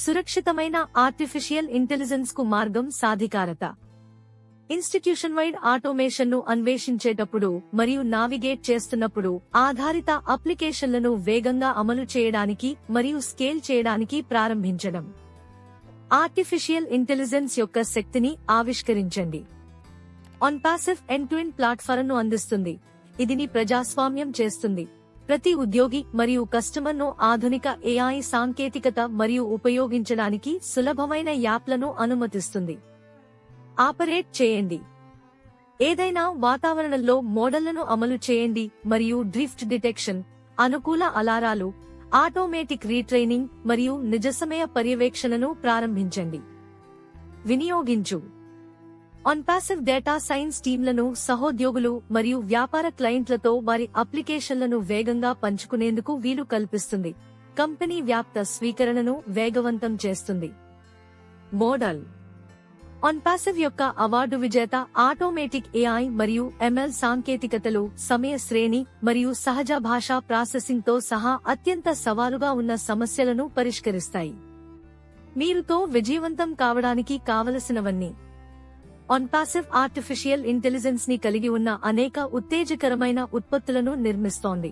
సురక్షితమైన artificial intelligence కు మార్గం సాధికారత. ఇన్స్టిట్యూషన్ వైడ్ ఆటోమేషన్ ను అన్వేషించేటప్పుడు మరియు నావిగేట్ చేస్తున్నప్పుడు ఆధారిత అప్లికేషన్లను వేగంగా అమలు చేయడానికి మరియు స్కేల్ చేయడానికి ప్రారంభించడం. ఆర్టిఫిషియల్ ఇంటెలిజెన్స్ యొక్క శక్తిని ఆవిష్కరించండి. OnPassive ఎండ్-టు-ఎండ్ ప్లాట్ఫారంను అందిస్తుంది. ఇది ని ప్రజాస్వామ్యం చేస్తుంది. ప్రతి ఉద్యోగి మరియు కస్టమర్ను ఆధునిక AI సాంకేతికత మరియు ఉపయోగించడానికి సులభమైన యాప్లను అనుమతిస్తుంది. ఆపరేట్ చేయండి. ఏదైనా వాతావరణంలో మోడళ్లను అమలు చేయండి మరియు డ్రిఫ్ట్ డిటెక్షన్, అనుకూల అలారాలు, ఆటోమేటిక్ రీట్రైనింగ్ మరియు నిజసమయ పర్యవేక్షణను ప్రారంభించండి. వినియోగించు. OnPassive డేటా సైన్స్ టీంలను సహోద్యోగులు మరియు వ్యాపార క్లయింట్లతో వారి అప్లికేషన్లను వేగంగా పంచుకునేందుకు వీలు కల్పిస్తుంది. కంపెనీ వ్యాప్త స్వీకరణను వేగవంతం చేస్తుంది. మోడల్. OnPassive యొక్క అవార్డు విజేత ఆటోమేటిక్ AI మరియు ML సాంకేతికతలు సమయ శ్రేణి మరియు సహజ భాషా ప్రాసెసింగ్ తో సహా అత్యంత సవాలుగా ఉన్న సమస్యలను పరిష్కరిస్తాయి. మీరుతో విజయవంతం కావడానికి కావలసినవన్నీ. OnPassive ఆర్టిఫిషియల్ ఇంటెలిజెన్స్ ని కలిగి ఉన్న అనేక ఉత్తేజకరమైన ఉత్పత్తులను నిర్మిస్తోంది.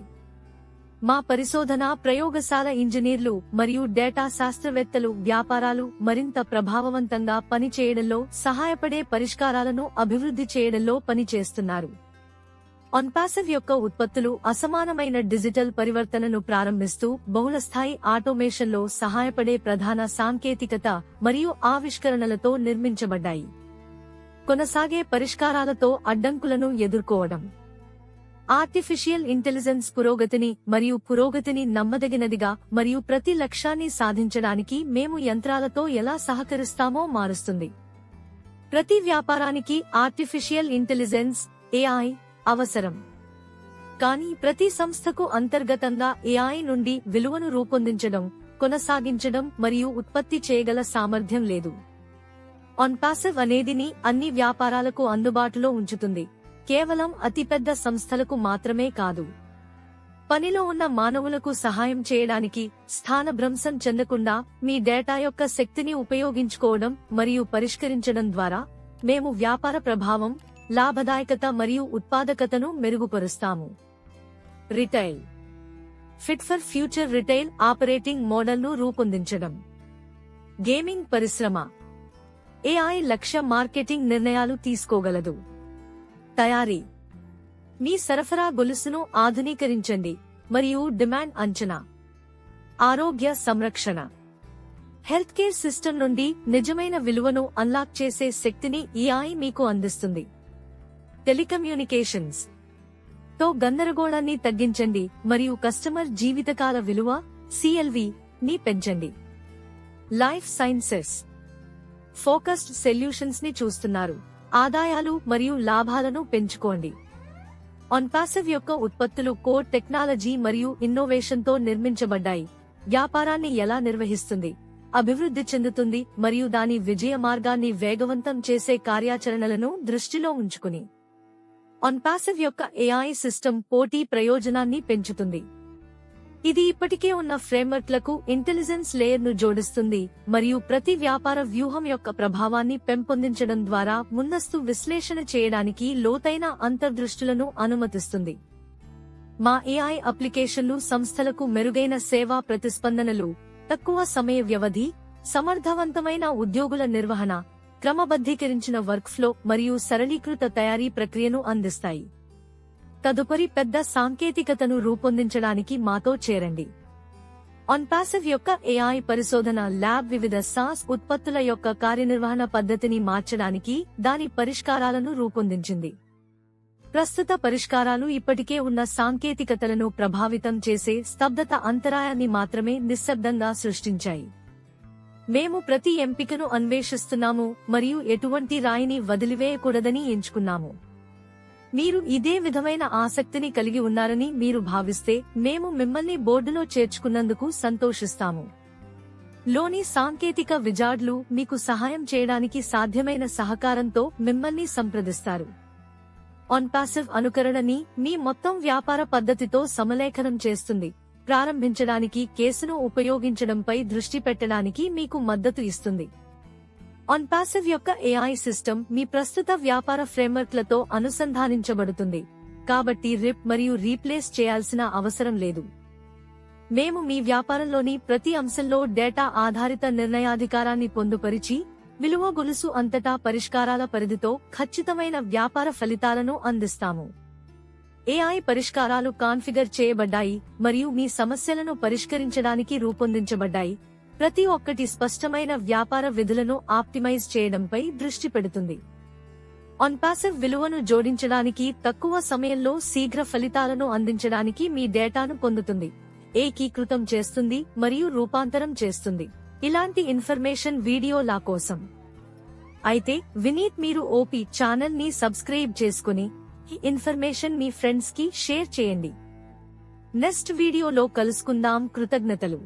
మా పరిశోధన ప్రయోగశాల ఇంజనీర్లు మరియు డేటా శాస్త్రవేత్తలు వ్యాపారాలు మరింత ప్రభావవంతంగా పనిచేయడంలో సహాయపడే పరిష్కారాలను అభివృద్ధి చేయడంలో పనిచేస్తున్నారు. OnPassive యొక్క ఉత్పత్తులు అసమానమైన డిజిటల్ పరివర్తనను ప్రారంభిస్తూ బహుళస్థాయి ఆటోమేషన్లో సహాయపడే ప్రధాన సాంకేతికత మరియు ఆవిష్కరణలతో నిర్మించబడ్డాయి. కొనసాగే పరిష్కారాలతో అడ్డంకులను ఎదుర్కోవడం. ఆర్టిఫిషియల్ ఇంటెలిజెన్స్ పురోగతిని నమ్మదగినదిగా మరియు ప్రతి లక్ష్యాన్ని సాధించడానికి మేము యంత్రాలతో ఎలా సహకరిస్తామో మారుస్తుంది. ప్రతి వ్యాపారానికి ఆర్టిఫిషియల్ ఇంటెలిజెన్స్ AI అవసరం. కానీ ప్రతి సంస్థకు అంతర్గతంగా AI నుండి విలువను రూపొందించడం, కొనసాగించడం మరియు ఉత్పత్తి చేయగల సామర్థ్యం లేదు. OnPassive అనేదిని అన్ని వ్యాపారాలకు అందుబాటులో ఉంచుతుంది, కేవలం అతిపెద్ద సంస్థలకు మాత్రమే కాదు. పనిలో ఉన్న మానవులకు సహాయం చేయడానికి, స్థానభ్రంశం చెందకుండా మీ డేటా యొక్క శక్తిని ఉపయోగించుకోవడం మరియు పరిష్కరించడం ద్వారా మేము వ్యాపార ప్రభావం, లాభదాయకత మరియు ఉత్పాదకతను మెరుగుపరుస్తాము. Retail. Fit for future retail operating మోడల్ను రూపొందించడం. గేమింగ్ పరిశ్రమ. AI లక్ష్య మార్కెటింగ్ నిర్ణయాలు తీసుకోగలదు. తయారీ. మీ సరఫరా గొలుసును ఆధునీకరించండి మరియు డిమాండ్ అంచనా. ఆరోగ్య సంరక్షణ. హెల్త్ కేర్ సిస్టమ్ నుండి నిజమైన విలువను అన్లాక్ చేసే శక్తిని AI మీకు అందిస్తుంది. టెలికమ్యూనికేషన్స్ తో గందరగోళాన్ని తగ్గించండి మరియు కస్టమర్ జీవితకాల విలువ CLV ని పెంచండి. Life sciences. ఫోకస్డ్ సొల్యూషన్స్ ని చూస్తున్నారు. ఆదాయాలు మరియు లాభాలను పెంచుకోండి. OnPassive యొక్క ఉత్పత్తులు కోర్ టెక్నాలజీ మరియు ఇన్నోవేషన్ తో నిర్మించబడ్డాయి. వ్యాపారాన్ని ఎలా నిర్వహిస్తుంది, అభివృద్ధి చెందుతుంది మరియు దాని విజయ మార్గాన్ని వేగవంతం చేసే కార్యాచరణలను దృష్టిలో ఉంచుకుని. OnPassive యొక్క AI సిస్టమ్ పోటీ ప్రయోజనాన్ని పెంచుతుంది. ఇది ఇప్పటికే ఉన్న ఫ్రేమ్వర్క్లకు ఇంటెలిజెన్స్ లేయర్ను జోడిస్తుంది మరియు ప్రతి వ్యాపార వ్యూహం యొక్క ప్రభావాన్ని పెంపొందించడం ద్వారా ముందస్తు విశ్లేషణ చేయడానికి లోతైన అంతర్దృష్టులను అనుమతిస్తుంది. మా AI అప్లికేషన్లు సంస్థలకు మెరుగైన సేవా ప్రతిస్పందనలు, తక్కువ సమయ వ్యవధి, సమర్థవంతమైన ఉద్యోగుల నిర్వహణ, క్రమబద్ధీకరించిన వర్క్ఫ్లో మరియు సరళీకృత తయారీ ప్రక్రియను అందిస్తాయి. తదుపరి పెద్ద సాంకేతికతను రూపొందించడానికి మాతో చేరండి. OnPassive యొక్క AI పరిశోధన ల్యాబ్ వివిధ SaaS ఉత్పత్తుల యొక్క కార్యనిర్వహణ పద్ధతిని మార్చడానికి దాని పరిష్కారాలను రూపొందించింది. ప్రస్తుత పరిష్కారాలు ఇప్పటికే ఉన్న సాంకేతికతలను ప్రభావితం చేసే స్తబ్దత అంతరాయాన్ని మాత్రమే నిశ్శబ్దంగా సృష్టించాయి. మేము ప్రతి ఎంపికను అన్వేషిస్తున్నాము మరియు ఎటువంటి రాయిని వదిలివేయకూడదని ఎంచుకున్నాము. మీరు ఇదే విధమైన ఆసక్తిని కలిగి ఉన్నారని మీరు భావిస్తే మేము మిమ్మల్ని బోర్డులో చేర్చుకున్నందుకు సంతోషిస్తాము. లోని సాంకేతిక విజార్డ్లు మీకు సహాయం చేయడానికి సాధ్యమైన సహకారంతో మిమ్మల్ని సంప్రదిస్తారు. OnPassive అనుకరణని మీ మొత్తం వ్యాపార పద్ధతితో సమలేఖనం చేస్తుంది, ప్రారంభించడానికి కేసును ఉపయోగించడంపై దృష్టి పెట్టడానికి మీకు మద్దతు ఇస్తుంది. OnPassive యొక్క AI సిస్టమ్ మీ ప్రస్తుత వ్యాపార ఫ్రేమ్వర్క్లతో అనుసంధానించబడుతుంది, కాబట్టి రిప్ మరియు రీప్లేస్ చేయాల్సిన అవసరం లేదు. మేము మీ వ్యాపారంలోని ప్రతి అంశంలో డేటా ఆధారిత నిర్ణయాధికారాన్ని పొందుపరిచి, విలువ గొలుసు అంతటా పరిష్కారాల పరిధితో ఖచ్చితమైన వ్యాపార ఫలితాలను అందిస్తాము. AI పరిష్కారాలు కాన్ఫిగర్ చేయబడ్డాయి మరియు మీ సమస్యలను పరిష్కరించడానికి రూపొందించబడ్డాయి. ప్రతి ఒక్కటి స్పష్టమైన వ్యాపార విధులను ఆప్టిమైజ్ చేయడంపై దృష్టి పెడుతుంది. OnPassive విలువను జోడించడానికి, తక్కువ సమయంలో శీఘ్ర ఫలితాలను అందించడానికి మీ డేటాను పొందుతుంది, ఏకీకృతం చేస్తుంది మరియు రూపాంతరం చేస్తుంది. ఇలాంటి ఇన్ఫర్మేషన్ వీడియోల కోసం అయితే వినీత్ మీరు ఓపీ ఛానల్ ని సబ్స్క్రైబ్ చేసుకుని ఈ ఇన్ఫర్మేషన్ మీ ఫ్రెండ్స్ కి షేర్ చేయండి. నెక్స్ట్ వీడియోలో కలుసుకుందాం. కృతజ్ఞతలు.